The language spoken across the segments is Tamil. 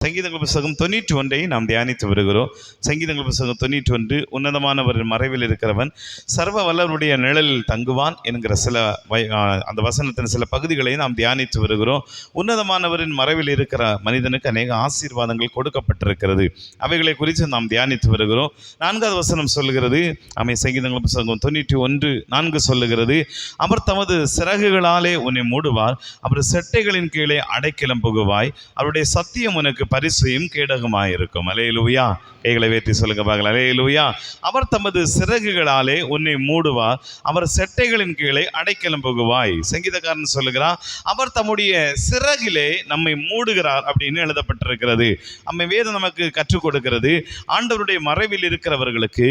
சங்கீதங்கள் புஸ்தகம் 91 நாம் தியானித்து வருகிறோம். சங்கீதங்கள் புஸ்தகம் 91, உன்னதமானவரின் மறைவில் இருக்கிறவன் சர்வ வல்லவருடைய நிழலில் தங்குவான் என்கிற அந்த வசனத்தின் சில பகுதிகளை நாம் தியானித்து வருகிறோம். உன்னதமானவரின் மறைவில் இருக்கிற மனிதனுக்கு அநேக ஆசீர்வாதங்கள் கொடுக்கப்பட்டிருக்கிறது. அவைகளை குறித்து நாம் தியானித்து வருகிறோம். 4வது வசனம் சொல்லுகிறது, சங்கீதங்கள் புஸ்தகம் 91:4 சொல்லுகிறது, அவர் தமது சிறகுகளாலே உன்னை மூடுவார், அவர் செட்டைகளின் கீழே அடைக்கலம் புகுவாய், அவருடைய சத்தியம் உனக்கு பரிசையும் கேடகமாயிருக்கும். அல்லேலூயா. கைகளை வேற்றி சொல்லுங்க பார்க்கலாம். அல்லேலூயா. அவர் தமது சிறகுகளாலே உன்னை மூடுவார், அவர் செட்டைகளின் கீழே அடைக்கலம் புகுவாய். சங்கீதக்காரன் சொல்லுகிறார், அவர் தம்முடைய சிறகிலே நம்மை மூடுகிறார் அப்படின்னு எழுதப்பட்டிருக்கிறது. வேதம் நமக்கு கற்றுக் கொடுக்கிறது. ஆண்டவருடைய மறைவில் இருக்கிறவர்களுக்கு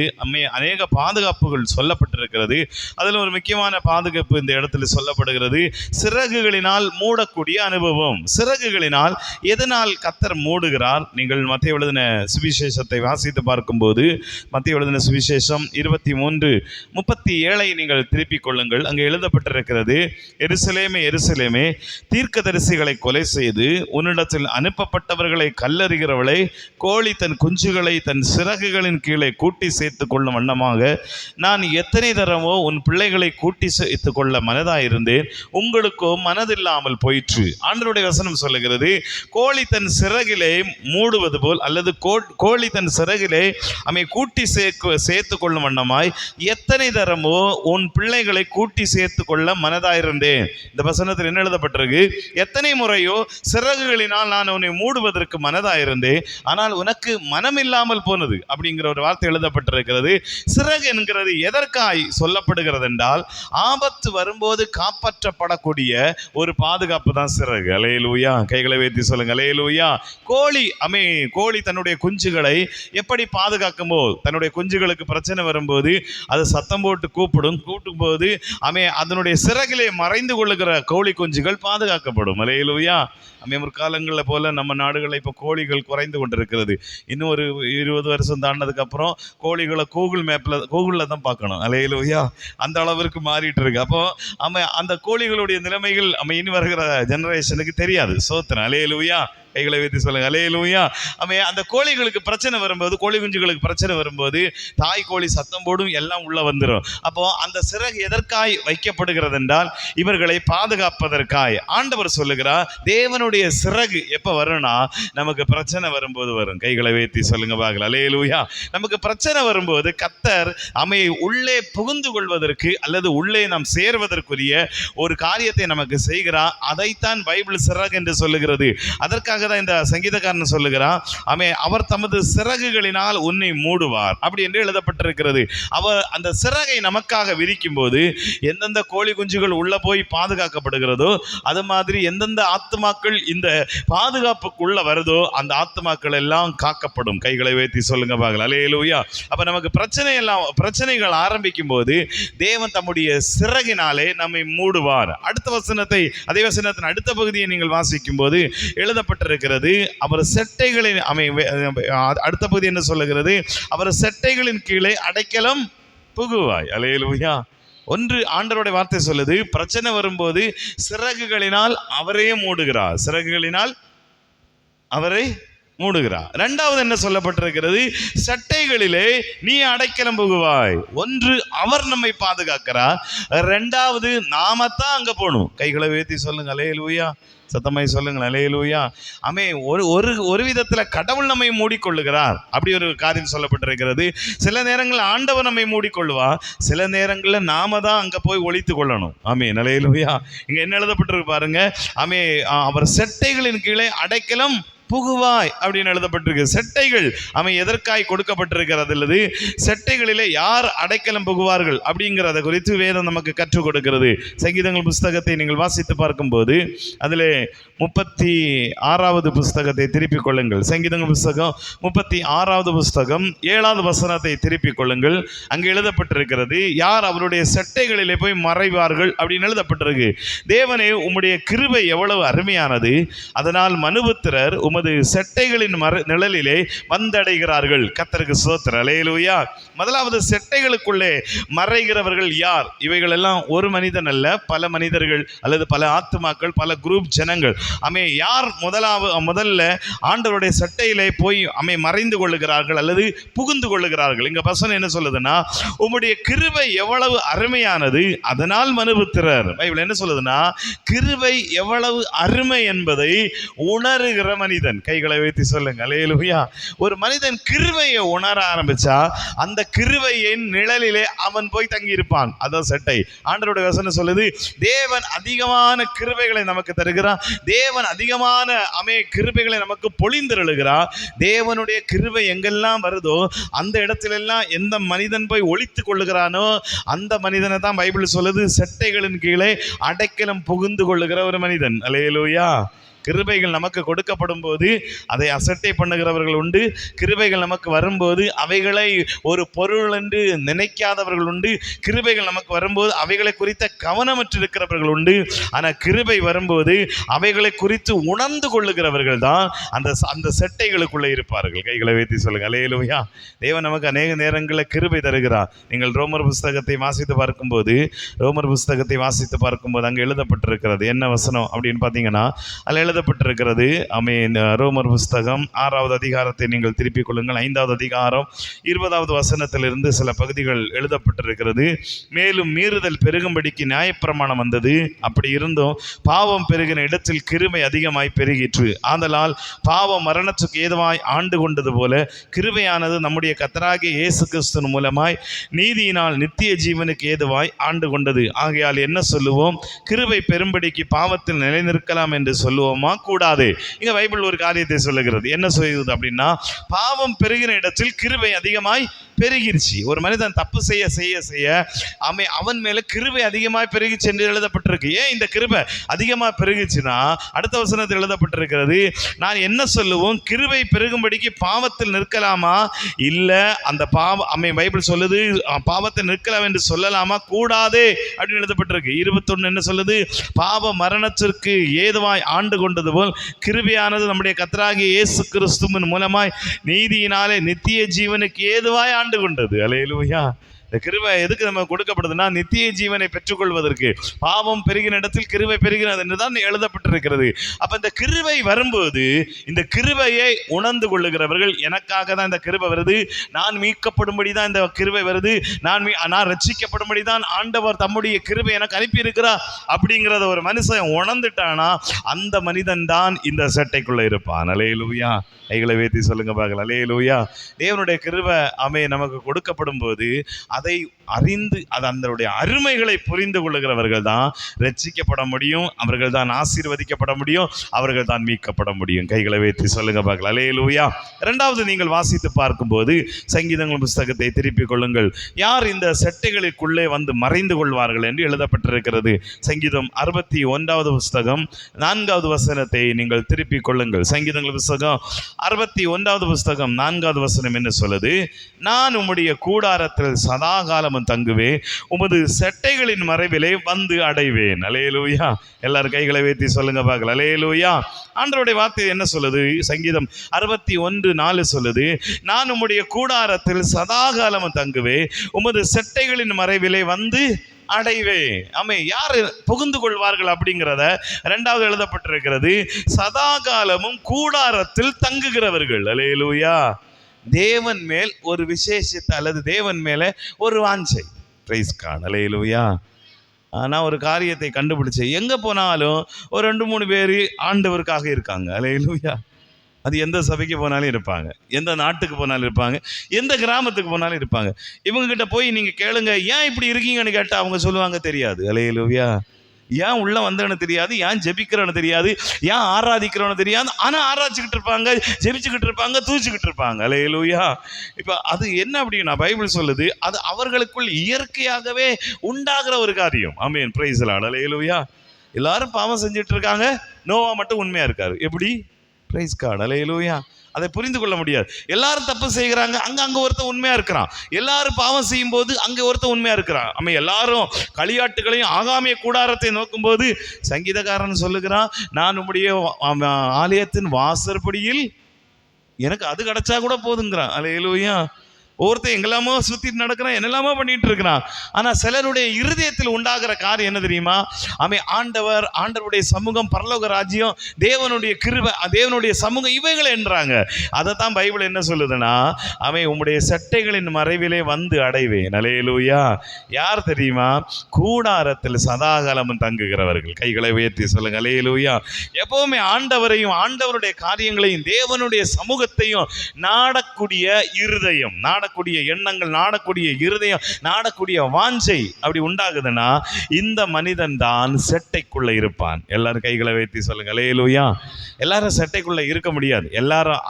அநேக பாதுகாப்புகள் சொல்லப்பட்டிருக்கிறது. அதில் ஒரு முக்கியமான பாதுகாப்பு இந்த இடத்துல சொல்லப்படுகிறது. சிறகுகளினால் மூடக்கூடிய அனுபவம். சிறகுகளினால் எதனால் கர்த்தர் மூடுகிறார்? நீங்கள் மத்தேயு எழுதின சுவிசேஷத்தை வாசித்து பார்க்கும்போது, மத்தேயு எழுதின சுவிசேஷம் 23:37 நீங்கள் திருப்பிக் கொள்ளுங்கள். அங்கே எழுதப்பட்டிருக்கிறது, எருசலேமே எருசலேமே, தீர்க்கதரிசிகளை கொலை செய்து உன்னிடத்தில் அனுப்பப்பட்டவர்களை கல்லறிகிறவளை, கோழி தன் குஞ்சுகளை தன் சிறகுகளின் கீழே கூட்டி சேர்த்து கொள்ளும் வண்ணமாக நான் எத்தனை தரமோ உன் பிள்ளைகளை கூட்டி சேர்த்து கொள்ள மனதாயிருந்தேன், உங்களுக்கோ மனதில்லாமல் போயிற்று. ஆண்டவருடைய வசனம் சொல்லுகிறது, கோழி தன் சிறகிலே மூடுவது போல், அல்லது கோழி தன் சிறகிலே கூட்டி சேர்த்து கொள்ளும் வண்ணமாய் எத்தனை தரமோ உன் பிள்ளைகளை கூட்டி சேர்த்து கொள்ள மனதாயிருந்தேன். இந்த வசனத்தில் என்ன எழுதப்பட்டிருக்கு? எத்தனை முறையோ சிறகுகளினால் நான் உன்னை மூடுவதற்கு மனதாயிருந்தேன், ஆனால் உனக்கு மனம் இல்லாமல் போனது அப்படிங்கிற ஒரு வார்த்தை எழுதப்பட்டிருக்கிறது. சிறகு என்கிறது எதற்காய் சொல்லப்படுகிறது என்றால், ஆபத்து வரும்போது காப்பாற்றப்படக்கூடிய ஒரு பாதுகாப்பு தான் சிறகு. அல்லேலூயா. கைகளை வைத்து சொல்லுங்க. அல்லேலூயா. கோழி தன்னுடைய குஞ்சுகளை எப்படி பாதுகாக்குமோ, தன்னுடைய குஞ்சுகளுக்கு பிரச்சனை வரும்போது அது சத்தம் போட்டு கூப்பிடும் போது அதனுடைய சிறகிலே மறைந்து கொள்ளுகிற கோழி குஞ்சுகள் பாதுகாக்கப்படும். அல்லேலூயா. முற்காலங்களில் போல நம்ம நாடுகளில் இப்போ கோழிகள் குறைந்து கொண்டிருக்கிறது. இன்னும் ஒரு 20 வருஷம் தாண்டதுக்கு அப்புறம் கோழிகளை கூகுளில் தான் பார்க்கணும். அல்லேலூயா. அந்த அளவிற்கு மாறிட்டு இருக்கு. அப்போ அந்த கோழிகளுடைய நிலைமைகள் இனி வருகிற ஜெனரேஷனுக்கு தெரியாது. சோத்திரம். அல்லேலூயா. கைகளை வைத்து சொல்லுங்க. அல்லேலூயா. அந்த கோழிகளுக்கு பிரச்சனை வரும்போது, கோழி குஞ்சுகளுக்கு பிரச்சனை வரும்போது தாய் கோழி சத்தம் போடும், எல்லாம் உள்ள வந்துடும். அப்போ அந்த சிறகு எதற்காய் வைக்கப்படுகிறது என்றால், இவர்களை பாதுகாப்பதற்காய். ஆண்டவர் சொல்லுகிறார், தேவனுடைய சிறகு எப்ப வரும்னா நமக்கு பிரச்சனை வரும்போது வரும். கைகளை வைத்து சொல்லுங்க பார்க்கலாம். அல்லேலூயா. நமக்கு பிரச்சனை வரும்போது கர்த்தர் உள்ளே புகுந்து கொள்வதற்கு, அல்லது உள்ளே நாம் சேர்வதற்குரிய ஒரு காரியத்தை நமக்கு செய்கிறார். அதைத்தான் பைபிள் சிறகு என்று சொல்லுகிறது. அதற்காக தான் இந்த சங்கீதக்காரன் சொல்லுகிறான், அவர் தமது சிறகுகளினால் உன்னை மூடுவார் அப்படி என்று எழுதப்பட்டிருக்கிறது. அவர் அந்த சிறகை நமக்காக விரிக்கும் போது எந்தெந்த கோழி குஞ்சுகள் உள்ள போய் பாதுகாக்கப்படுகிறதோ, அது மாதிரி எந்தெந்த ஆத்துமாக்கள் இந்த பாதுகாப்புக்குள்ள வருதோ அந்த ஆத்துமாக்கள் எல்லாம் காக்கப்படும். கைகளை வைத்து சொல்லுங்க பார்க்கலாம். அல்லேலூயா. அப்ப நமக்கு பிரச்சனைகள் ஆரம்பிக்கும் போது தேவன் தம்முடைய சிறகினாலே நம்மை மூடுவார். அடுத்த வசனத்தை, அதே வசனத்தின் அடுத்த பகுதியை நீங்கள் வாசிக்கும் போது எழுதப்பட்டிருக்கிறது, அவர் செட்டைகளின் அடுத்த பகுதி என்ன சொல்லுகிறது? அவர் செட்டைகளின் கீழே அடைக்கலம் புகுவாய். அல்லேலூயா. ஒன்று ஆண்டவருடைய வார்த்தை சொல்லுது, பிரச்சனை வரும்போது சிறகுகளினால் அவரே மூடுகிறார். சிறகுகளினால் அவரை மூடுகிறார். இரண்டாவது என்ன சொல்லப்பட்டிருக்கிறது? சட்டைகளிலே நீ அடைக்கலம் புகுவாய். ஒன்று அவர் நம்மை பாதுகாக்கிறார், இரண்டாவது நாமத்தான் அங்க போகணும். கைகளை உயர்த்தி சொல்லுங்க. அல்லேலூயா. சத்தமாய் சொல்லுங்கள். அல்லேலூயா. ஒரு விதத்துல கடவுள் நம்மை மூடிக்கொள்ளுகிறார். அப்படி ஒரு காரியம் சொல்லப்பட்டிருக்கிறது. சில நேரங்களில் ஆண்டவர் நம்மை மூடிக்கொள்வார், சில நேரங்களில் நாம தான் அங்க போய் ஒளித்து கொள்ளணும். அல்லேலூயா. இங்க என்ன எழுதப்பட்டிருக்கு பாருங்க. அவர் செட்டைகளின் கீழே அடைக்கலம் புகுவாய் அப்படின்னு எழுதப்பட்டிருக்கு. செட்டைகள் எதற்காய் கொடுக்கப்பட்டிருக்கிறது, அல்லது செட்டைகளிலே யார் அடைக்கலம் புகுவார்கள் அப்படிங்கிறத குறித்து வேதம் நமக்கு கற்றுக் கொடுக்கிறது. சங்கீதங்கள் புஸ்தகத்தை நீங்கள் வாசித்து பார்க்கும்போது அதில் 36வது புஸ்தகத்தை திருப்பிக் கொள்ளுங்கள். சங்கீதங்கள் புஸ்தகம் 36வது புஸ்தகம் 7வது வசனத்தை திருப்பிக் கொள்ளுங்கள். அங்கே எழுதப்பட்டிருக்கிறது, யார் அவருடைய செட்டைகளிலே போய் மறைவார்கள் அப்படின்னு எழுதப்பட்டிருக்கு. தேவனே, உம்முடைய கிருபை எவ்வளவு அருமையானது, அதனால் மனுபுத்திரர் உமது உமது செட்டைகளின் நிழலிலே வந்தடைகிறார்கள். கர்த்தருக்கு ஸ்தோத்திரம். அல்லேலூயா. முதலாவது செட்டைகளுக்குள்ளே மறைகிறவர்கள் யார்? இவைகள் எல்லாம் ஒரு மனிதன் அல்ல, பல மனிதர்கள் அல்லது பல ஆத்துமாக்கள், பல குரூப் ஜனங்கள். யார் முதல்ல ஆண்டவருடைய செட்டையிலே போய் மறைந்து கொள்ளுகிறார்கள் அல்லது புகுந்து கொள்ளுகிறார்கள்? இங்க வசனம் என்ன சொல்லுதுன்னா, உம்முடைய கிருபை எவ்வளவு அருமையானது, அதனால் மனுபுத்திரர். பைபிள் என்ன சொல்லுதுன்னா, கிருபை எவ்வளவு அருமை என்பதை உணர்கிற மனிதன். கைகளை வைத்து சொல்லுங்க. அல்லேலூயா. ஒரு மனிதன் கிருபையை உணர ஆரம்பிச்சா அந்த கிருபையின் நிழலிலே அவன் போய் தங்கி இருப்பான். அதான் செட்டை. ஆண்டவருடைய வசனம் சொல்லுது, தேவன் அதிகமான கிருபைகளை நமக்கு தருகிறார். தேவன் அதிகமான கிருபைகளை நமக்கு பொழிந்தருளுகிறார். தேவனுடைய கிருபை எங்கெல்லாம் வருதோ அந்த இடத்திலெல்லாம் எந்த மனிதன் போய் ஒளித்துக் கொள்ளுகிறானோ அந்த மனிதனை தான் பைபிள் சொல்லுது செட்டைகளின் கீழே அடைக்கலம் புகுந்து கொள்ளுகிற ஒரு மனிதன். அல்லேலூயா. கிருபைகள் நமக்கு கொடுக்கப்படும் போது அதை அசட்டை பண்ணுகிறவர்கள் உண்டு. கிருபைகள் நமக்கு வரும்போது அவைகளை ஒரு பொருள் என்று நினைக்காதவர்கள் உண்டு. கிருபைகள் நமக்கு வரும்போது அவைகளை குறித்த கவனமற்றிருக்கிறவர்கள் உண்டு. ஆனால் கிருபை வரும்போது அவைகளை குறித்து உணர்ந்து கொள்ளுகிறவர்கள் தான் அந்த செட்டைகளுக்குள்ளே இருப்பார்கள். கைகளை வைத்து சொல்லுங்க. அல்லேலூயா. தேவன் நமக்கு அநேக நேரங்களில் கிருபை தருகிறார். நீங்கள் ரோமர் புஸ்தகத்தை வாசித்து பார்க்கும்போது அங்கே எழுதப்பட்டிருக்கிறது என்ன வசனம் அப்படின்னு பார்த்தீங்கன்னா, அதில் எழுதப்பட்டிருக்கிறது. ரோமர் புஸ்தகம் 6வது அதிகாரத்தை நீங்கள் திருப்பிக் கொள்ளுங்கள். 5வது அதிகாரம் 20வது வசனத்திலிருந்து சில பகுதிகள் எழுதப்பட்டிருக்கிறது. மேலும் மீறுதல் பெருகும்படிக்கு நியாயப்பிரமாணம் வந்தது. அப்படி இருந்தும் பாவம் பெருகின இடத்தில் கிருபை அதிகமாய் பெருகிற்று. ஆதலால் பாவம் மரணத்துக்கு ஏதுவாய் ஆண்டு கொண்டது போல கிருபையானது நம்முடைய கர்த்தராகிய இயேசு கிறிஸ்துவின் மூலமாய் நீதியினால் நித்திய ஜீவனுக்கு ஏதுவாய் ஆண்டு கொண்டது. ஆகையால் என்ன சொல்லுவோம்? கிருபை பெரும்படிக்கு பாவத்தில் நிலைநிற்கலாம் என்று சொல்லுவோம் கூடாது. இங்க பைபிள் ஒரு காரியத்தை சொல்லுகிறது. என்ன சொல்லுது அப்படின்னா, பாவம் பெருகின இடத்தில் கிருபை அதிகமாய் பெருகிருச்சு. ஒரு மனிதன் தப்பு செய்ய செய்ய செய்ய அவன் மேல கிருபை அதிகமாய் பெருகிச்சு என்று எழுதப்பட்டிருக்கு. ஏன் இந்த கிருபை அதிகமாக பெருகிச்சுன்னா, அடுத்த வசனத்தில் எழுதப்பட்டிருக்கிறது, நான் என்ன சொல்லுவோம்? கிருபை பெருகும்படிக்கு பாவத்தில் நிற்கலாமா? இல்ல அந்த பைபிள் சொல்லுது பாவத்தில் நிற்கலாம் என்று சொல்லலாமா? கூடாது அப்படின்னு எழுதப்பட்டிருக்கு. 21 என்ன சொல்லுது? பாவ மரணத்திற்கு ஏதுவாய் ஆண்டு கொண்டது போல் கிருபையானது நம்முடைய கர்த்தராகிய இயேசு கிறிஸ்துவின் மூலமாய் நீதியினாலே நித்திய ஜீவனுக்கு ஏதுவாய் ஆண்டு கொண்டது. அல்லேலூயா. இந்த கிருபை எதுக்கு நம்ம கொடுக்கப்படுதுன்னா, நித்திய ஜீவனை பெற்றுக்கொள்வதற்கு. பாவம் பெருகின இடத்தில் கிருபை பெருகிறது என்று தான் எழுதப்பட்டிருக்கிறது. அப்ப இந்த கிருபை வரும்போது இந்த கிருபையை உணர்ந்து கொள்ளுகிறவர்கள், எனக்காக தான் இந்த கிருபை வருது, நான் மீட்கப்படும்படி தான் இந்த கிருபை வருது, நான் ரட்சிக்கப்படும்படி தான் ஆண்டவர் தம்முடைய கிருபை எனக்கு அனுப்பி இருக்கிறார் அப்படிங்கிறத ஒரு மனுஷன் உணர்ந்துட்டானா அந்த மனிதன் தான் இந்த சட்டைக்குள்ள இருப்பான். அல்லேலூயா. கைகளை வைத்து சொல்லுங்க பார்க்கலாம். அல்லேலூயா. தேவனுடைய கிருபை நமக்கு கொடுக்கப்படும் போது அதை அறிந்து அதனுடைய அருமைகளை புரிந்து கொள்ளுகிறவர்கள் தான் ரட்சிக்கப்பட முடியும், அவர்கள் தான் ஆசீர்வதிக்கப்பட முடியும், அவர்கள் தான் மீட்கப்பட முடியும். கைகளை வைத்து சொல்லுங்க பார்க்கலாம். அல்லேலூயா. இரண்டாவது, நீங்கள் வாசித்து பார்க்கும்போது சங்கீதங்கள் புஸ்தகத்தை திருப்பிக் கொள்ளுங்கள். யார் இந்த செட்டைகளுக்குள்ளே வந்து மறைந்து கொள்வார்கள் என்று எழுதப்பட்டிருக்கிறது. சங்கீதம் 61வது புஸ்தகம் 4வது வசனத்தை நீங்கள் திருப்பிக் கொள்ளுங்கள். சங்கீதங்கள் புஸ்தகம் 61வது புஸ்தகம் 4வது வசனம் என்ன சொல்லுது? நான் உம்முடைய கூடாரத்தில் சதா காலமும் தங்குவேன், உமது செட்டைகளின் மறைவிலே வந்து அடைவேன். அல்லேலூயா. எல்லாரும் கைகளை வைத்து சொல்லுங்க பார்க்கலாம். அல்லேலூயா. ஆண்டவருடைய வார்த்தை என்ன சொல்லுது? சங்கீதம் 61:4 சொல்லுது, நான் உம்முடைய கூடாரத்தில் சதா காலமும் தங்குவேன், உமது செட்டைகளின் மறைவிலே வந்து அடைவே. யார் புகுந்து கொள்வார்கள் அப்படிங்கிறத இரண்டாவது எழுதப்பட்டிருக்கிறது. சதா காலமும் கூடாரத்தில் தங்குகிறவர்கள். அல்லேலூயா. தேவன் மேல் ஒரு விசேஷத்தை அல்லது தேவன் மேலே ஒரு வாஞ்சை. Praise God. அல்லேலூயா. நான் ஒரு காரியத்தை கண்டுபிடிச்சேன். எங்கே போனாலும் ஒரு 2-3 பேர் ஆண்டவருக்காக இருக்காங்க. அல்லேலூயா. அது எந்த சபைக்கு போனாலும் இருப்பாங்க, எந்த நாட்டுக்கு போனாலும் இருப்பாங்க, எந்த கிராமத்துக்கு போனாலும் இருப்பாங்க. இவங்ககிட்ட போய் நீங்கள் கேளுங்க, ஏன் இப்படி இருக்கீங்கன்னு கேட்டால் அவங்க சொல்லுவாங்க தெரியாது. அல்லேலூயா. ஏன் உள்ள வந்தவனு தெரியாது, ஏன் ஜெபிக்கிறவனு தெரியாது, ஏன் ஆராதிக்கிறவனு தெரியாது, ஆனால் ஆராய்ச்சிக்கிட்டு இருப்பாங்க, ஜெபிச்சுக்கிட்டு இருப்பாங்க, தூச்சிக்கிட்டு இருப்பாங்க. அல்லேலூயா. இப்போ அது என்ன அப்படின்னா, பைபிள் சொல்லுது அது அவர்களுக்குள் இயற்கையாகவே உண்டாகிற ஒரு காரியம். ஆமென். Praise the Lord. அல்லேலூயா. எல்லாரும் பாவம் செஞ்சுட்டு இருக்காங்க, நோவா மட்டும் உண்மையாக இருக்காரு. எப்படி? Praise God. அல்லேலூயா. அதை புரிந்து கொள்ள முடியாது. எல்லாரும் தப்பு செய்கிறாங்க, அங்கே ஒருத்தன் உண்மையாக இருக்கிறான். எல்லாரும் பாவம் செய்யும் போது அங்கே ஒருத்தன் உண்மையாக இருக்கிறான். எல்லாரும் களியாட்டுகளையும் ஆகாமிய கூடாரத்தை நோக்கும்போது சங்கீதக்காரன் சொல்லுகிறான், நான் உம்முடைய ஆலயத்தின் வாசற்படியில் எனக்கு அது கிடைச்சா கூட போதுங்கிறான். அல்லேலூயா. ஒவ்வொருத்தர் எங்கெல்லாமோ சுற்றிட்டு நடக்கிறான், என்னெல்லாமோ பண்ணிட்டு இருக்கிறான். ஆனால் சிலருடைய இருதயத்தில் உண்டாகிற காரியம் என்ன தெரியுமா? ஆண்டவருடைய சமூகம், பரலோக ராஜ்யம், தேவனுடைய கிருபை, தேவனுடைய சமூகம், இவைகளை என்றாங்க. அதை தான் பைபிள் என்ன சொல்லுதுன்னா, உம்முடைய சட்டைகளின் மறைவிலே வந்து அடைவேன். அல்லேலூயா. யார் தெரியுமா? கூடாரத்தில் சதாகாலமும் தங்குகிறவர்கள். கைகளை உயர்த்தி சொல்லுங்க அல்லேலூயா. எப்பவுமே ஆண்டவரையும் ஆண்டவருடைய காரியங்களையும் தேவனுடைய சமூகத்தையும் நாடக்கூடிய இருதயம், நாடக்கூடிய எண்ணங்கள், நாடக்கூடிய இருதயம், நாடக்கூடிய வாஞ்சை அப்படி உண்டாகுதுன்னா இந்த மனிதன் தான் செட்டைக்குள்ள இருப்பான். எல்லாரும் கைகளை வைத்து சொல்லுங்க அல்லேலூயா. எல்லாரும் செட்டைக்குள்ள இருக்க முடியாது. எல்லாரும்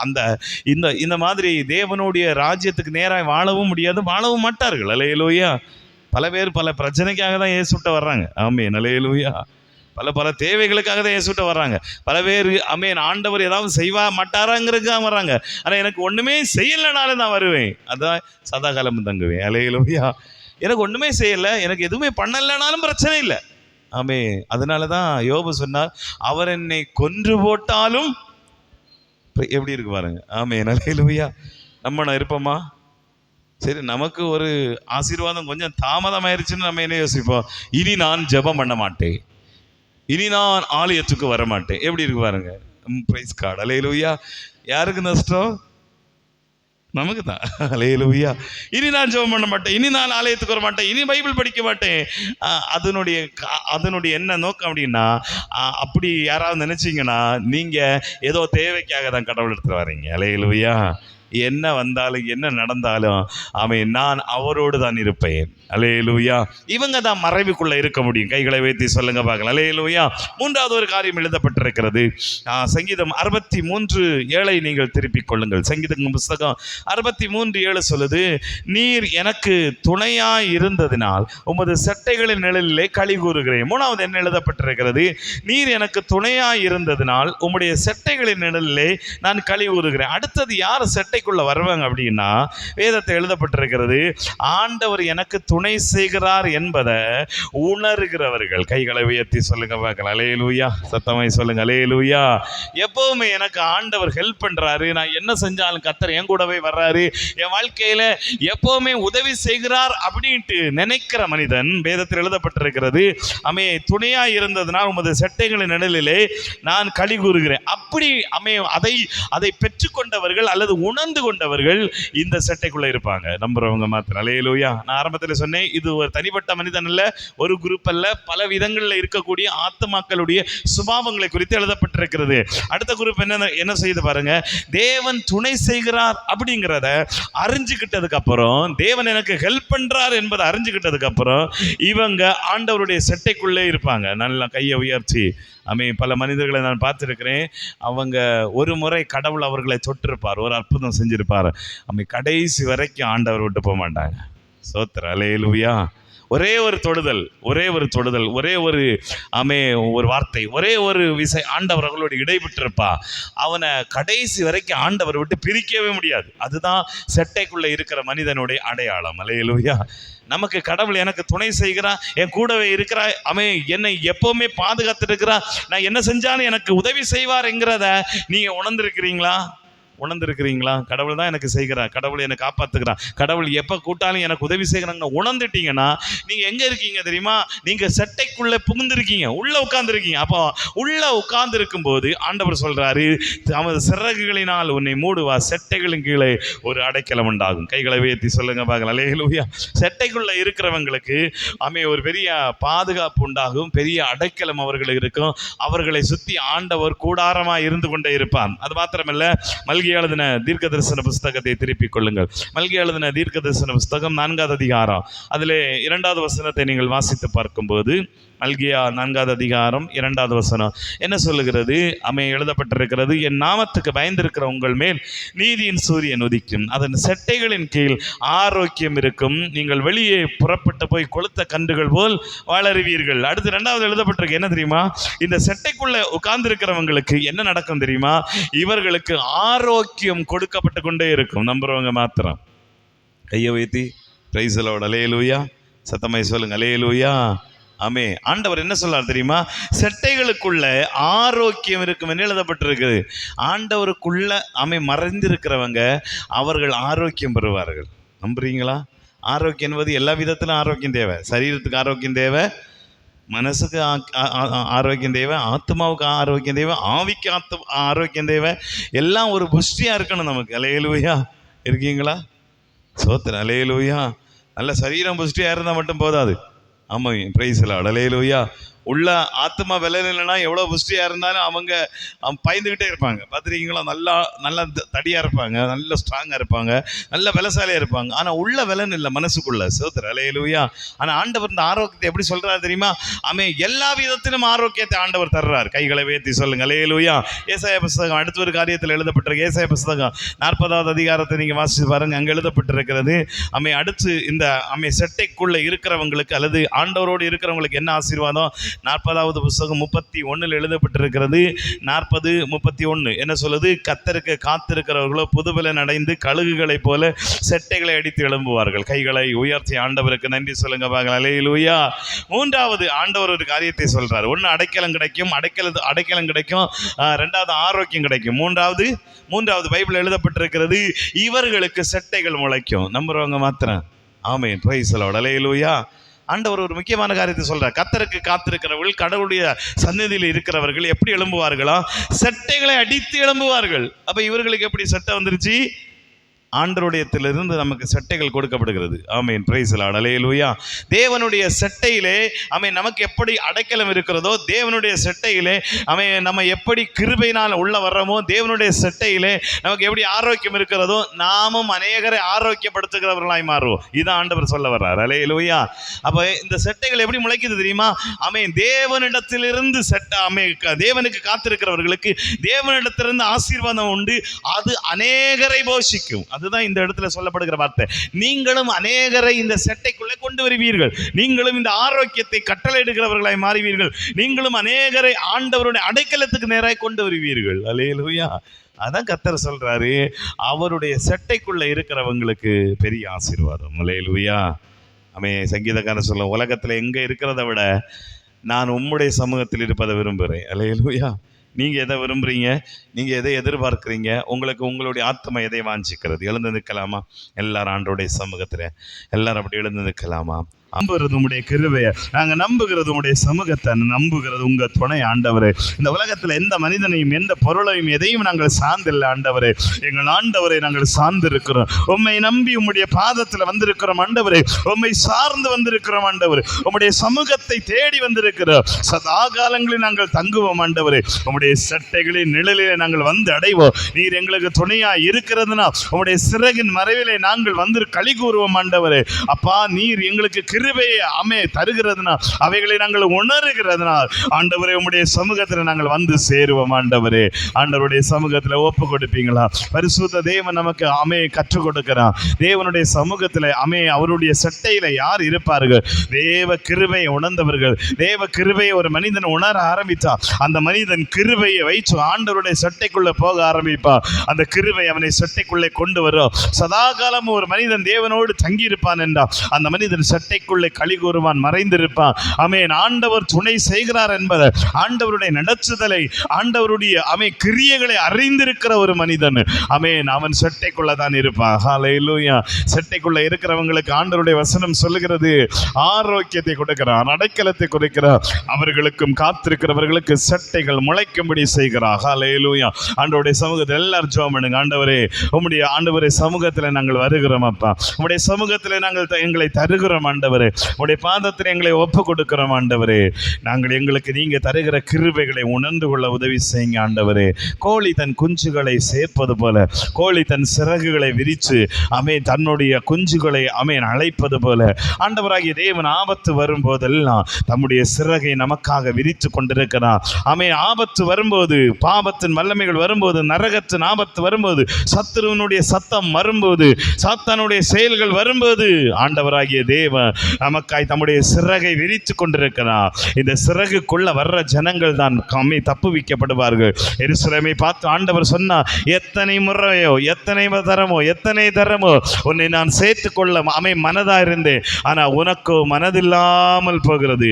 இந்த மாதிரி தேவனுடைய ராஜ்யத்துக்கு நேராக வாழவும் முடியாது, வாழவும் மாட்டார்கள். அல்லேலூயா. பல பேர் பல பிரச்சனைக்காக தான் இயேசுட்ட வர்றாங்க. ஆமென் அல்லேலூயா. பல தேவைகளுக்காக தான் இயேசுட்ட வர்றாங்க. பல பேர் ஆண்டவர் ஏதாவது செய்வா மாட்டாராங்கிறதுக்காக வர்றாங்க. ஆனால் எனக்கு ஒன்றுமே செய்யலைனாலும் நான் வருவேன், அதான் சதாகாலம் தங்குவேன். அல்லேலூயா. எனக்கு ஒன்றுமே செய்யலை, எனக்கு எதுவுமே பண்ணலைனாலும் பிரச்சனை இல்லை. அதனால தான் யோபு சொன்னார், அவர் என்னை கொன்று போட்டாலும் எப்படி இருக்கு பாருங்க. அல்லேலூயா. நம்ம இருப்போமா? சரி, நமக்கு ஒரு ஆசீர்வாதம் கொஞ்சம் தாமதமாயிருச்சுன்னு நம்ம என்ன யோசிப்போம்? இனி நான் ஜெபம் பண்ண மாட்டேன், இனி நான் ஆலயத்துக்கு வர மாட்டேன். எப்படி இருக்கு பாருங்க. Praise God. அல்லேலூயா. யாருக்கு நஷ்டம்? நமக்கு தான். அல்லேலூயா. இனி நான் ஜெபம் பண்ண மாட்டேன், இனி நான் ஆலயத்துக்கு வர மாட்டேன், இனி பைபிள் படிக்க மாட்டேன். அதனுடைய என்ன நோக்கம் அப்படின்னா, அப்படி யாராவது நினைச்சிங்கன்னா நீங்கள் ஏதோ தேவைக்காக தான் கடவுள் எடுத்துகிட்டு வரீங்க. அல்லேலூயா. என்ன வந்தாலும் என்ன நடந்தாலும் நான் அவரோடு தான் இருப்பேன். அல்லேலூயா. இவங்க தான் மறைவுக்குள்ள இருக்க முடியும். கைகளை வைத்து சொல்லுங்க பார்க்கலாம். அல்லேலூயா. மூன்றாவது ஒரு காரியம் எழுதப்பட்டிருக்கிறது. சங்கீதம் 63:7 நீங்கள் திருப்பிக் கொள்ளுங்கள். சங்கீதம் புஸ்தகம் 63:7 சொல்லுது, நீர் எனக்கு துணையாய் இருந்ததினால் உமது சட்டைகளின் நிழலிலே களி கூறுகிறேன். மூணாவது என்ன எழுதப்பட்டிருக்கிறது? நீர் எனக்கு துணையாய் இருந்ததினால் உம்முடைய சட்டைகளின் நிழலிலே நான் களி கூறுகிறேன். அடுத்தது யார் சட்டைக்குள்ள வருவாங்க அப்படின்னா, வேதத்தை எழுதப்பட்டிருக்கிறது, ஆண்டவர் எனக்கு துணை செய்கிறார் என்பதை உணர்கிறவர்கள். கைகளை உயர்த்தி சொல்லுங்க பார்க்கலாம். அல்லேலூயா. சத்தமாய் சொல்லுங்க அல்லேலூயா. எப்பவுமே எனக்கு ஆண்டவர் ஹெல்ப் பண்றாரு, நான் என்ன செஞ்சாலும் கர்த்தர் என் கூடவே வர்றாரு, என் வாழ்க்கையில எப்பவுமே உதவி செய்கிறார் அப்படின்ட்டு நினைக்கிற மனிதன், வேதத்தில் எழுதப்பட்டிருக்கிறது, துணையா இருந்ததுனால் உமது சட்டைகளின் நிழலிலே நான் களி கூறுகிறேன். அப்படி அதை பெற்றுக்கொண்டவர்கள் அல்லது உணர்ந்து கொண்டவர்கள் இந்த சட்டைக்குள்ள இருப்பாங்க. நம்புறவங்க மாத்திரம். அல்லேலூயா. நான் ஆரம்பத்தில் சொன்னேன், இது ஒரு தனிப்பட்ட மனிதன் அல்ல, ஒரு குரூப் அல்ல, பல விதங்களில் இருக்கக்கூடிய ஆத்துமாக்களுடைய சுபாவங்களை குறித்து எழுதப்பட்டிருக்கிறது. அடுத்த குரூப் என்ன செய்து பாருங்க, தேவன் துணை செய்கிறார் அப்படிங்கிறத அறிஞ்சுக்கிட்டதுக்கு அப்புறம், தேவன் எனக்கு ஹெல்ப் பண்றார் என்பதை அறிஞ்சுக்கிட்டதுக்கு அப்புறம் இவங்க ஆண்டவருடைய சட்டைக்குள்ளே இருப்பாங்க. நல்லா கையை உயர்த்தி. பல மனிதர்களை நான் பார்த்துருக்கிறேன். அவங்க ஒரு முறை கடவுள் அவர்களை தொட்டிருப்பார், ஒரு அற்புதம் செஞ்சிருப்பார். கடைசி வரைக்கும் ஆண்டவர் விட்டு போக மாட்டாங்க. சோத்திரம். அல்லேலூயா. ஒரே ஒரு தொடுதல், ஒரே ஒரு வார்த்தை, ஒரே ஒரு விசை ஆண்டவர் அவர்களோடு இடைபெற்றிருப்பா, அவனை கடைசி வரைக்கும் ஆண்டவர் விட்டு பிரிக்கவே முடியாது. அதுதான் சட்டைக்குள்ள இருக்கிற மனிதனுடைய அடையாளம். அல்லேலூயா. நமக்கு கடவுள் எனக்கு துணை செய்கிறா, என் கூடவே இருக்கிறா, என்னை எப்பவுமே பாதுகாத்துருக்கிறா, நான் என்ன செஞ்சாலும் எனக்கு உதவி செய்வார் என்கிறத நீங்க உணர்ந்துருக்கிறீங்களா? கடவுள் தான் எனக்கு செய்கிறார், கடவுள் என்னை காப்பாற்றுக்கிறான், கடவுள் எப்போ கூட்டாலும் எனக்கு உதவி செய்கிறாங்க உணர்ந்துட்டீங்கன்னா நீங்கள் எங்கே இருக்கீங்க தெரியுமா? நீங்கள் சட்டைக்குள்ளே புகுந்திருக்கீங்க, உள்ளே உட்கார்ந்துருக்கீங்க. அப்போ உள்ளே உட்கார்ந்துருக்கும் போது ஆண்டவர் சொல்கிறாரு, தமது சிறகுகளினால் உன்னை மூடுவா, சட்டைகளின் கீழே ஒரு அடைக்கலம் உண்டாகும். கைகளை உயர்த்தி சொல்லுங்க பார்க்கலாம். அல்லேலூயா. சட்டைக்குள்ளே இருக்கிறவங்களுக்கு ஒரு பெரிய பாதுகாப்பு உண்டாகும், பெரிய அடைக்கலம் அவர்களுக்கு இருக்கும். அவர்களை சுற்றி ஆண்டவர் கூடாரமாக இருந்து கொண்டே இருப்பான். அது மாத்திரமல்ல, மல்கி எழுதின தீர்க்க தரிசன புஸ்தகத்தை திருப்பிக் கொள்ளுங்கள். மல்கி எழுதின தீர்க்க தரிசன புஸ்தகம் 4வது அதிகாரம், அதிலே 2வது வசனத்தை நீங்கள் வாசித்து பார்க்கும்போது, மல்கியா 4வது அதிகாரம் 2வது வசனம் என்ன சொல்லுகிறது? எழுதப்பட்டிருக்கிறது, என் நாமத்துக்கு பயந்திருக்கிற உங்கள் மேல் நீதியின் சூரியன் உதிக்கும், அதன் செட்டைகளின் கீழ் ஆரோக்கியம் இருக்கும், நீங்கள் வெளியே புறப்பட்டு போய் கொளுத்த கன்றுகள் போல் வளருவீர்கள். அடுத்து 2வது எழுதப்பட்டிருக்கு என்ன தெரியுமா? இந்த செட்டைக்குள்ள உட்கார்ந்து இருக்கிறவங்களுக்கு என்ன நடக்கும் தெரியுமா? இவர்களுக்கு ஆரோக்கியம் கொடுக்கப்பட்டு கொண்டே இருக்கும். நம்புறவங்க மாத்திரம் கையை வைத்தி பிரைஸ் தி லார்ட், அல்லேலூயா, சத்தமாய் சொல்லுங்க அல்லேலூயா, ஆமே. ஆண்டவர் என்ன சொல்றார் தெரியுமா? செட்டைகளுக்குள்ள ஆரோக்கியம் இருக்கும் என்று எழுதப்பட்டிருக்குது. ஆண்டவருக்குள்ள மறைந்திருக்கிறவங்க அவர்கள் ஆரோக்கியம் பெறுவார்கள். நம்புறீங்களா? ஆரோக்கியம் என்பது எல்லா விதத்திலும் ஆரோக்கியம் தேவை. சரீரத்துக்கு ஆரோக்கியம் தேவை, மனசுக்கு ஆரோக்கியம் தேவை, ஆத்மாவுக்கு ஆரோக்கியம் தேவை, ஆவிக்கு ஆரோக்கியம் தேவை. எல்லாம் ஒரு புஷ்டியா இருக்கணும் நமக்கு. அல்லேலூயா, இருக்கீங்களா? சோத்திரம், அல்லேலூயா. நல்ல சரீரம் புஷ்டியா இருந்தால் மட்டும் போதாது. ஆமாம், பிரைஸ் தி லார்ட், அல்லேலூயா. உள்ள ஆத்மா விளையிலன்னா எவ்வளோ புஷ்டியாக இருந்தாலும் அவங்க பயந்துக்கிட்டே இருப்பாங்க. பார்த்துருக்கீங்களா? நல்லா தடியாக இருப்பாங்க, நல்ல ஸ்ட்ராங்காக இருப்பாங்க, நல்ல பலசாலியாக இருப்பாங்க. ஆனால் உள்ள விலன் இல்லை மனசுக்குள்ள. சோத்திரம், அல்லேலூயா. ஆனால் ஆண்டவர் இந்த ஆரோக்கியத்தை எப்படி சொல்கிறார் தெரியுமா? எல்லா விதத்திலும் ஆரோக்கியத்தை ஆண்டவர் தர்றார். கைகளை வேத்தி சொல்லுங்க அல்லேலூயா. ஏசாயா புஸ்தகம் அடுத்த ஒரு காரியத்தில் எழுதப்பட்டிருக்கு. ஏசாயா புஸ்தகம் 40வது அதிகாரத்தை நீங்கள் வாசித்து பாருங்க. அங்கே எழுதப்பட்டிருக்கிறது, அடுத்து இந்த செட்டைக்குள்ளே இருக்கிறவங்களுக்கு அல்லது ஆண்டவரோடு இருக்கிறவங்களுக்கு என்ன ஆசீர்வாதம்? 40வது புஸ்தகம் 31 எழுதப்பட்டிருக்கிறது. 40:31 என்ன சொல்லுது? கர்த்தருக்கு காத்திருக்கிறவர்களோ புதுபலன் அடைந்து கழுகுகளை போல செட்டைகளை அடித்து எழும்புவார்கள். கைகளை உயர்த்தி ஆண்டவருக்கு நன்றி சொல்லுங்க பாருங்க. அல்லேலூயா. 3வது ஆண்டவர் ஒரு காரியத்தை சொல்றார். 1 அடைக்கலம் கிடைக்கும், அடைக்கலம் கிடைக்கும். 2வது ஆரோக்கியம் கிடைக்கும். 3வது பைபிள் எழுதப்பட்டிருக்கிறது, இவர்களுக்கு செட்டைகள் முளைக்கும். நம்புறவங்க மாத்திரம் ஆமென், பிரைஸ் தி லார்ட், அல்லேலூயா. ஆண்டவர் ஒரு முக்கியமான காரியத்தை சொல்றார். கர்த்தருக்கு காத்திருக்கிறவர்கள், கடவுளுடைய சந்நிதியில் இருக்கிறவர்கள் எப்படி எழும்புவார்களா? செட்டைகளை அடித்து எழும்புவார்கள். அப்ப இவர்களுக்கு எப்படி செட்டை வந்துருச்சு? ஆண்டவருடையத்திலிருந்து நமக்கு செட்டைகள் கொடுக்கப்படுகிறது. ஆமென், பிரைஸ் தி லார்ட், அல்லேலூயா. தேவனுடைய செட்டையிலே நமக்கு எப்படி அடைக்கலம் இருக்கிறதோ, தேவனுடைய செட்டையிலே நம்ம எப்படி கிருபையினால் உள்ள வர்றோமோ, தேவனுடைய செட்டையிலே நமக்கு எப்படி ஆரோக்கியம் இருக்கிறதோ, நாமும் அநேகரை ஆரோக்கியப்படுத்துகிறவர்களாய் மாறுவோம். இதான் ஆண்டவர் சொல்ல வர்றார். அல்லேலூயா. அப்ப இந்த செட்டைகள் எப்படி முளைக்குது தெரியுமா? தேவனிடத்திலிருந்து தேவனுக்கு காத்திருக்கிறவர்களுக்கு தேவனிடத்திலிருந்து ஆசீர்வாதம் உண்டு. அது அநேகரை போஷிக்கும். அதுதான் இந்த இடத்துல சொல்லப்படுகிற வார்த்தை. நீங்களும் அநேகரை இந்த செட்டைக்குள்ளே கொண்டு வருவீர்கள். நீங்களும் இந்த ஆரோக்கியத்தை கட்டளையிடுகிறவர்களாய் மாறுவீர்கள். நீங்களும் அநேகரை ஆண்டவருடைய அடைக்கலத்துக்கு நேராக கொண்டு வருவீர்கள். அல்லேலூயா. அதான் கர்த்தர் சொல்றாரு, அவருடைய செட்டைக்குள்ள இருக்கிறவங்களுக்கு பெரிய ஆசீர்வாதம். அல்லேலூயா. சங்கீதக்காரன் சொல்ல, உலகத்துல எங்க இருக்கிறத விட நான் உம்முடைய சமூகத்தில் இருப்பதை விரும்புகிறேன். அல்லேலூயா. நீங்கள் எதை விரும்புகிறீங்க? நீங்கள் எதை எதிர்பார்க்குறீங்க? உங்களுடைய ஆத்மா எதை வாஞ்சிக்கிறது? எழுந்து நிற்கலாமா? எல்லாரும் ஆண்டவருடைய சமூகத்தில் எல்லாரும் அப்படி எழுந்து நிற்கலாமா? நம்புகிறது உங்களுடைய கிருபையை, நாங்கள் நம்புகிறது உங்களுடைய சமூகத்தை, நம்புகிறது உங்கள் துணை ஆண்டவரே. இந்த உலகத்தில் எந்த மனிதனையும் எந்த பொருளையும் எதையும் நாங்கள் சார்ந்தில்லை ஆண்டவரே. எங்கள் ஆண்டவரை நாங்கள் சார்ந்திருக்கிறோம். உம்மை நம்பி உம்முடைய பாதத்தில் வந்திருக்கிறோம் ஆண்டவரே. உம்மை சார்ந்து வந்திருக்கிறோம் ஆண்டவரே. உம்முடைய சமூகத்தை தேடி வந்திருக்கிறோம். சதா காலங்களில் நாங்கள் தங்குவோம் ஆண்டவரே. உம்முடைய சட்டைகளின் நிழலிலே நாங்கள் வந்து அடைவோம். நீர் எங்களுக்கு துணையா இருக்கிறதுனா உம்முடைய சிறகின் மறைவிலே நாங்கள் வந்து களி கூறுவோம் ஆண்டவரே. அப்பா, நீர் எங்களுக்கு கிருபையை தருகிறதுனா அவைகளை நாங்கள் உணர்கிறதுனால் ஆண்டவரே உம்முடைய சமூகத்தில் நாங்கள் வந்து சேருவோம் ஆண்டவரே. ஆண்டவருடைய சமூகத்தில் ஒப்பு கொடுப்பீங்களா? பரிசுத்த தேவன் நமக்கு கற்றுக் கொடுக்கிறான். தேவனுடைய சமூகத்தில் அவருடைய சட்டையில யார் இருப்பார்கள்? தேவ கிருபையை உணர்ந்தவர்கள். தேவ கிருபையை ஒரு மனிதன் உணர ஆரம்பித்தான், அந்த மனிதன் கிருபையை வைத்து ஆண்டவருடைய சட்டைக்குள்ள போக ஆரம்பிப்பான். அந்த கிருபை அவனை சட்டைக்குள்ளே கொண்டு வரும். சதா காலம் ஒரு மனிதன் தேவனோடு தங்கி இருப்பான் என்றால் அந்த மனிதன் சட்டைக்குள்ளே களி கூறுவான், மறைந்திருப்பான். ஆண்டவர் துணை செய்கிறார் என்பதை, ஆண்டவருடைய நடத்துதலை, ஆண்டவருடைய கிரியைகளை அறிந்திருக்கிற ஒரு மனிதன் அவன் சட்டைக்குள்ள தான் இருப்பான். ஹல்லேலூயா. சட்டைக்குள்ள இருக்கிறவங்களுக்கு ஆண்டவருடைய வசனம் சொல்லுகிறது, ஆரோக்கியத்தை கொடுக்கிறார், அடைக்கலத்தை கொடுக்கிறார். அவர்களுக்கும் காத்திருக்கிறவர்களுக்கு சட்டைகள் முளைக்கும்படி செய்கிறார். ஹல்லேலூயா. ஆண்டவருடைய சமூகத்தில் எல்லாரும் ஜெபம் பண்ணுங்க. ஆண்டவரே, உம்முடைய ஆண்டவருடைய சமூகத்தில் நாங்கள் வருகிறோம் அப்பா. உம்முடைய சமூகத்தில் நாங்கள் எங்களை தருகிறோம் ஆண்டவரே. ஆண்டவரே. உடைய பாதத்தில் எங்களை ஒப்பு கொடுக்கிறோம் ஆண்டவரே. நாங்கள் எங்களுக்கு நீங்க தருகிற கிருபைகளை உணர்ந்து கொள்ள உதவி செய்யுங்க ஆண்டவரே. கோழி தன் குஞ்சுகளை சேர்ப்பது போல, கோழி தன் சிறகுகளை விரித்து தன்னுடைய குஞ்சுகளை அழைப்பது போல ஆண்டவராகிய தேவன் ஆபத்து வரும்போதெல்லாம் தம்முடைய சிறகை நமக்காக விரித்து கொண்டிருக்கிறார். ஆபத்து வரும்போது, பாவத்தின் வல்லமைகள் வரும்போது, நரகத்தின் ஆபத்து வரும்போது, சத்துருவனுடைய சத்தம் வரும்போது, சாத்தானுடைய செயல்கள் வரும்போது ஆண்டவராகிய தேவன் நமக்காய் தம்முடைய சிறகை விரித்து கொண்டிருக்கிறார். இந்த சிறகுக்குள்ள வர்ற ஜனங்கள் தான் தப்புவிக்கப்படுவார்கள். எருசலேமை பார்த்து ஆண்டவர் சொன்னார், எத்தனை முறையோ, எத்தனை தரமோ உன்னை நான் சேர்த்துக் கொள்ள மனதா இருந்தேன், ஆனா உனக்கோ மனதில்லாமல் போகிறது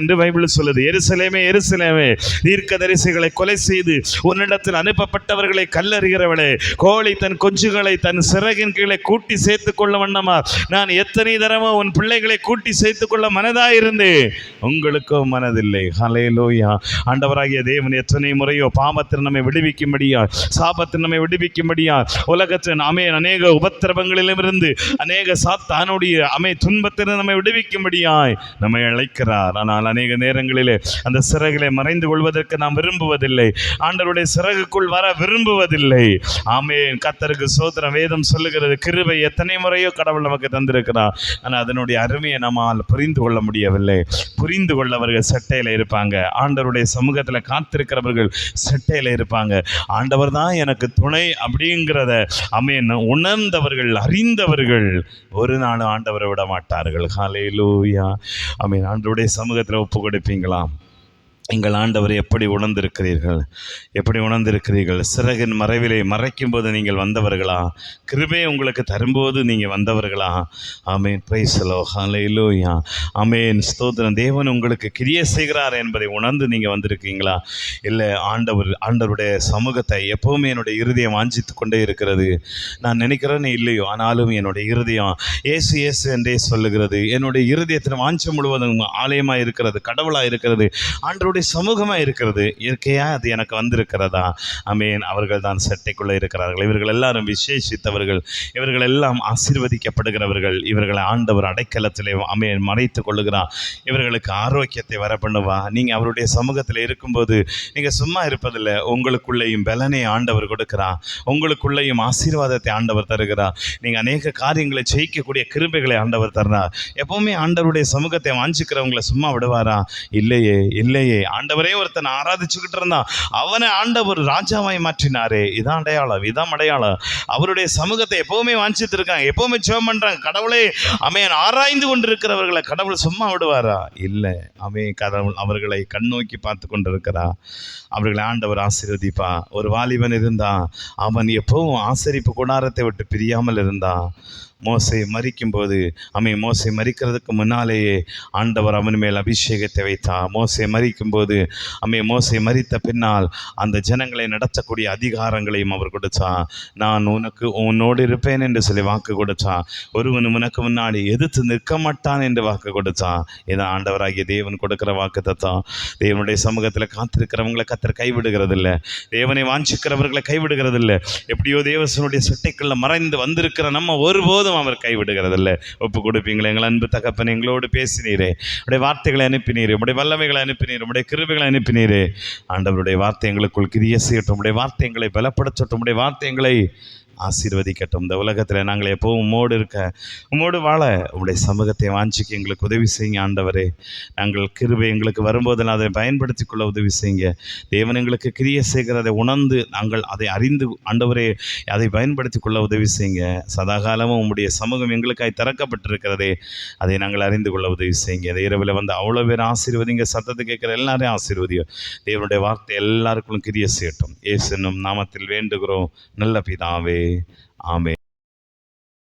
என்று பைபிள் சொல்லுது. எருசலேமே எருசலேமே, தீர்க்கதரிசிகளை கொலை செய்து உன்னிடத்தில் அனுப்பப்பட்டவர்களை கல்லறிகிறவளே, கோழி தன் குஞ்சுகளை தன் சிறகின் கீழே கூட்டி சேர்த்துக் கொள்ள வண்ணமா நான் எத்தனை தரமோ உன் பிள்ளைகளை கூட்டி சேர்த்துக் கொள்ள மனதாயிருந்தேன், உங்களுக்கோ மனதில்லை. ஹல்லேலூயா. ஆண்டவராகிய தேவன் எத்தனை முறையோ பாவத்தில் நம்மை விடுவிக்கும்படியா, சாபத்தில் நம்மை விடுவிக்கும்படியா, உலகத்தின் அநேக உபத்திரவங்களிலிருந்து, அநேக சாத்தானுடைய துன்பத்திலிருந்து நம்மை விடுவிக்கும்படியாய் நம்மை அழைக்கிறார். ஆனால் அநேக நேரங்களிலே அந்த சிறகிலே மறைந்து கொள்வதற்கு நாம் விரும்புவதில்லை. ஆண்டவருடைய சிறகுக்குள் வர விரும்புவதில்லை. கர்த்தருக்கு ஸ்தோத்திரம். வேதம் சொல்லுகிறது, கிருபை எத்தனை முறையோ கடவுள் நமக்கு தந்திருக்கிறார். ஆனால் அதனுடைய அருமையை நம்மால் புரிந்து கொள்ள முடியவில்லை. புரிந்து கொள்ளவர்கள் சட்டையில் இருப்பாங்க, ஆண்டவருடைய சமூகத்தில் காத்திருக்கிறவர்கள் சட்டையில் இருப்பாங்க. ஆண்டவர் தான் எனக்கு துணை அப்படிங்கிறத உணர்ந்தவர்கள், அறிந்தவர்கள் ஒரு நாள் ஆண்டவரை விட மாட்டார்கள். ஹல்லேலூயா. ஆண்டவருடைய சமூகத்தில் ஒப்பு கொடுப்பீங்களா? எங்கள் ஆண்டவரை எப்படி உணர்ந்திருக்கிறீர்கள்? சிறகின் மறைவிலே மறைக்கும் போது நீங்கள் வந்தவர்களா? கிருபையை உங்களுக்கு தரும்போது நீங்கள் வந்தவர்களா? Price the Lord. ஹல்லேலூயா. ஸ்தோத்திரம். தேவன் உங்களுக்கு கிரியை செய்கிறார் என்பதை உணர்ந்து நீங்கள் வந்திருக்கீங்களா? இல்லை, ஆண்டவருடைய சமூகத்தை எப்போவுமே என்னுடைய இருதயம் வாஞ்சித்து கொண்டே இருக்கிறது, நான் நினைக்கிறேன்னு இல்லையோ, ஆனாலும் என்னுடைய இருதயம் இயேசு இயேசு என்றே சொல்லுகிறது. என்னுடைய இருதயத்தில் வாஞ்சம் முழுவதும் ஆலயமாக இருக்கிறது, கடவுளாக இருக்கிறது, ஆண்டவருடைய சமூகமாக இருக்கிறது. இயற்கையாக அது எனக்கு வந்திருக்கிறதா? அவர்கள் தான் சட்டைக்குள்ளே இருக்கிறார்கள். இவர்கள் எல்லாரும் விசேஷித்தவர்கள், இவர்கள் எல்லாம் ஆசீர்வதிக்கப்படுகிறவர்கள். இவர்களை ஆண்டவர் அடைக்கலத்திலே மறைத்துக் கொள்ளுகிறார். இவர்களுக்கு ஆரோக்கியத்தை வர பண்ணுவா. நீங்கள் அவருடைய சமூகத்தில் இருக்கும்போது நீங்கள் சும்மா இருப்பதில்லை. உங்களுக்குள்ளேயும் பலனை ஆண்டவர் கொடுக்கிறார், உங்களுக்குள்ளேயும் ஆசீர்வாதத்தை ஆண்டவர் தருகிறார். நீங்கள் அநேக காரியங்களை ஜெயிக்கக்கூடிய கிருபைகளை ஆண்டவர் தர்றார். எப்பவுமே ஆண்டவருடைய சமூகத்தை வாஞ்சிக்கிறவங்களை சும்மா விடுவாரா? இல்லையே. ஆண்டவரே ஒருத்தன் ஆராதிச்சுக்கிட்டு இருந்தான், அவனை ஆண்டவர் ராஜாவாய் மாற்றினாரே. இதான் அடையாளம். அவருடைய சமூகத்தை எப்பவுமே வாஞ்சித்து இருக்காங்க, எப்பவுமே ஜெபம் பண்றாங்க. கடவுளே ஆராய்ந்து கொண்டிருக்கிறவர்களை கடவுள் சும்மா விடுவாரா? இல்லை. கடவுள் அவர்களை கண்ணோக்கி பார்த்து கொண்டிருக்கிறா. அவர்களை ஆண்டவர் ஆசீர்வதிப்பா. ஒரு வாலிபன் இருந்தான், அவன் எப்பவும் ஆசரிப்பு கூடாரத்தை விட்டு பிரியாமல் இருந்தான். மோசே மரிக்கும்போது மோசே மரிக்கிறதுக்கு முன்னாலேயே ஆண்டவர் அவன் மேல் அபிஷேகத்தை வைத்தார். மோசே மரிக்கும்போது மோசே மரித்த பின்னால் அந்த ஜனங்களை நடத்தக்கூடிய அதிகாரங்களையும் அவர் கொடுத்தார். நான் உன்னோடு இருப்பேன் என்று சொல்லி வாக்கு கொடுத்தார். ஒருவன் உனக்கு முன்னாடி எதிர்த்து நிற்க மாட்டான் என்று வாக்கு கொடுத்தான். இதான் ஆண்டவராகிய தேவன் கொடுக்கிற வாக்கு தத்தம். தேவனுடைய சமூகத்தில் காத்திருக்கிறவங்களை கர்த்தர் கைவிடுகிறதில்லை, தேவனை வாஞ்சிக்கிறவர்களை கைவிடுகிறதில்லை. எப்படியோ தேவனுடைய சட்டைக்குள்ள மறைந்து வந்திருக்கிற நம்ம ஒருபோதும் அவர் கைவிடுகிறதில்லை. ஒப்பு கொடுப்பீங்களே? எங்கள் அன்பு தகப்பன், எங்களோடு பேசினீரே, உடைய வார்த்தைகளை அனுப்பினீரே, உடைய வல்லமைகளை அனுப்பினீர், உடைய கிருபைகளை அனுப்பினீரே. ஆண்டவருடைய வார்த்தை எங்களுக்குள் கிரியை செய்யட்டும், உடைய வார்த்தை எங்களை பலப்படுத்தட்டும், உடைய வார்த்தை எங்களை ஆசீர்வதிக்கட்டும். இந்த உலகத்தில் நாங்கள் எப்போவும் உம்மோடு வாழ உங்களுடைய சமூகத்தை வாஞ்சிக்க எங்களுக்கு உதவி செய்யுங்க ஆண்டவரே. நாங்கள் கிருபை எங்களுக்கு வரும்போதெல்லாம் அதை பயன்படுத்தி கொள்ள உதவி செய்யுங்க. தேவன் எங்களுக்கு கிரியை செய்கிறதை உணர்ந்து நாங்கள் அதை அறிந்து ஆண்டவரே அதை பயன்படுத்தி கொள்ள உதவி செய்யுங்க. சதாகாலமும் உங்களுடைய சமூகம் எங்களுக்காய் திறக்கப்பட்டிருக்கிறதே, அதை நாங்கள் அறிந்து கொள்ள உதவி செய்யுங்க. இந்த இரவில் வந்து அவ்வளோ பேர் ஆசீர்வதிங்க, சத்தத்தை கேட்குற எல்லாரையும் ஆசீர்வதியும். தேவனுடைய வார்த்தை எல்லாருக்கும் கிரியை செய்யட்டும். இயேசு என்னும் நாமத்தில் வேண்டுகிறோம் நல்ல பிதாவே. ஆமென்.